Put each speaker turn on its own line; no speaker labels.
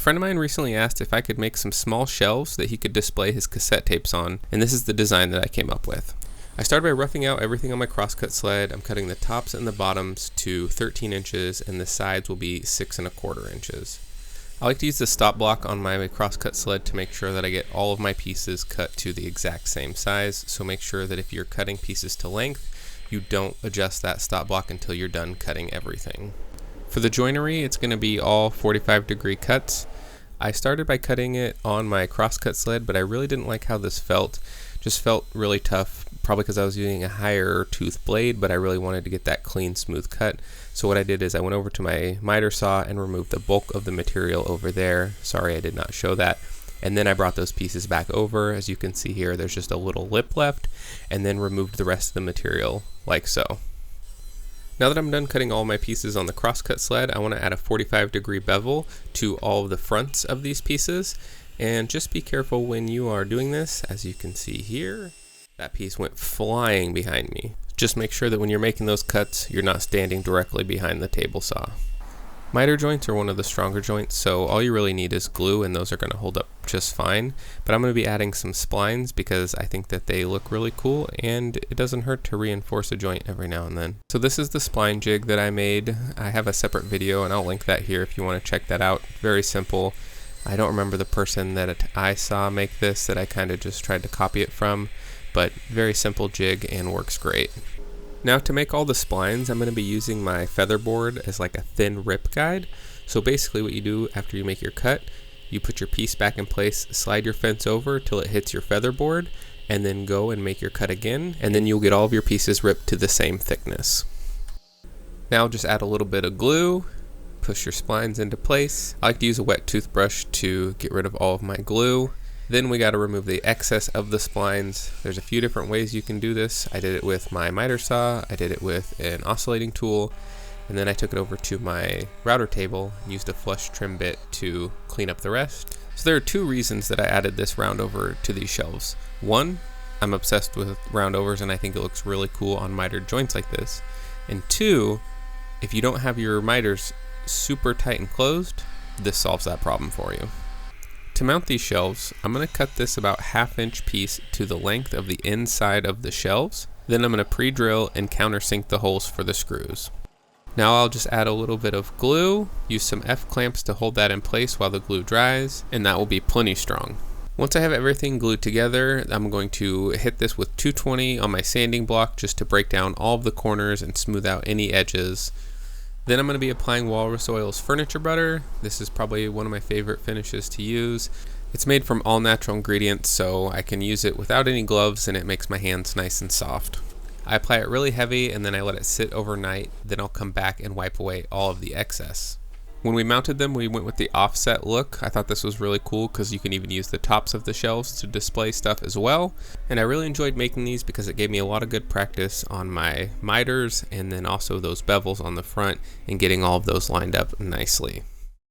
friend of mine recently asked if I could make some small shelves that he could display his cassette tapes on, and this is the design that I came up with. I started by roughing out everything on my crosscut sled. I'm cutting the tops and the bottoms to 13 inches, and the sides will be 6 1/4 inches. I like to use the stop block on my crosscut sled to make sure that I get all of my pieces cut to the exact same size, so make sure that if you're cutting pieces to length, you don't adjust that stop block until you're done cutting everything. For the joinery, it's going to be all 45-degree cuts. I started by cutting it on my crosscut sled, but I really didn't like how this felt. Just felt really tough, probably because I was using a higher tooth blade, but I really wanted to get that clean, smooth cut. So what I did is I went over to my miter saw and removed the bulk of the material over there. Sorry, I did not show that. And then I brought those pieces back over. As you can see here, there's just a little lip left, and then removed the rest of the material like so. Now that I'm done cutting all my pieces on the crosscut sled, I want to add a 45-degree bevel to all of the fronts of these pieces. And just be careful when you are doing this. As you can see here, that piece went flying behind me. Just make sure that when you're making those cuts, you're not standing directly behind the table saw. Miter joints are one of the stronger joints, so all you really need is glue, and those are going to hold up just fine. But I'm going to be adding some splines because I think that they look really cool, and it doesn't hurt to reinforce a joint every now and then. So this is the spline jig that I made. I have a separate video, and I'll link that here if you want to check that out. Very simple. I don't remember the person that I saw make this that I kind of just tried to copy it from, but very simple jig and works great. Now to make all the splines, I'm going to be using my feather board as like a thin rip guide. So basically what you do after you make your cut, you put your piece back in place, slide your fence over till it hits your feather board, and then go and make your cut again, and then you'll get all of your pieces ripped to the same thickness. Now just add a little bit of glue, push your splines into place. I like to use a wet toothbrush to get rid of all of my glue. Then we got to remove the excess of the splines. There's a few different ways you can do this. I did it with my miter saw, I did it with an oscillating tool, and then I took it over to my router table and used a flush trim bit to clean up the rest. So there are two reasons that I added this round over to these shelves. One, I'm obsessed with round overs and I think it looks really cool on mitered joints like this. And two, if you don't have your miters super tight and closed, this solves that problem for you. To mount these shelves, I'm going to cut this about 1/2 inch piece to the length of the inside of the shelves. Then I'm going to pre-drill and countersink the holes for the screws. Now I'll just add a little bit of glue, use some F-clamps to hold that in place while the glue dries, and that will be plenty strong. Once I have everything glued together, I'm going to hit this with 220 on my sanding block just to break down all of the corners and smooth out any edges. Then I'm going to be applying Walrus Oil's Furniture Butter. This is probably one of my favorite finishes to use. It's made from all natural ingredients, so I can use it without any gloves and it makes my hands nice and soft. I apply it really heavy and then I let it sit overnight. Then I'll come back and wipe away all of the excess. When we mounted them, we went with the offset look. I thought this was really cool because you can even use the tops of the shelves to display stuff as well. And I really enjoyed making these because it gave me a lot of good practice on my miters and then also those bevels on the front and getting all of those lined up nicely.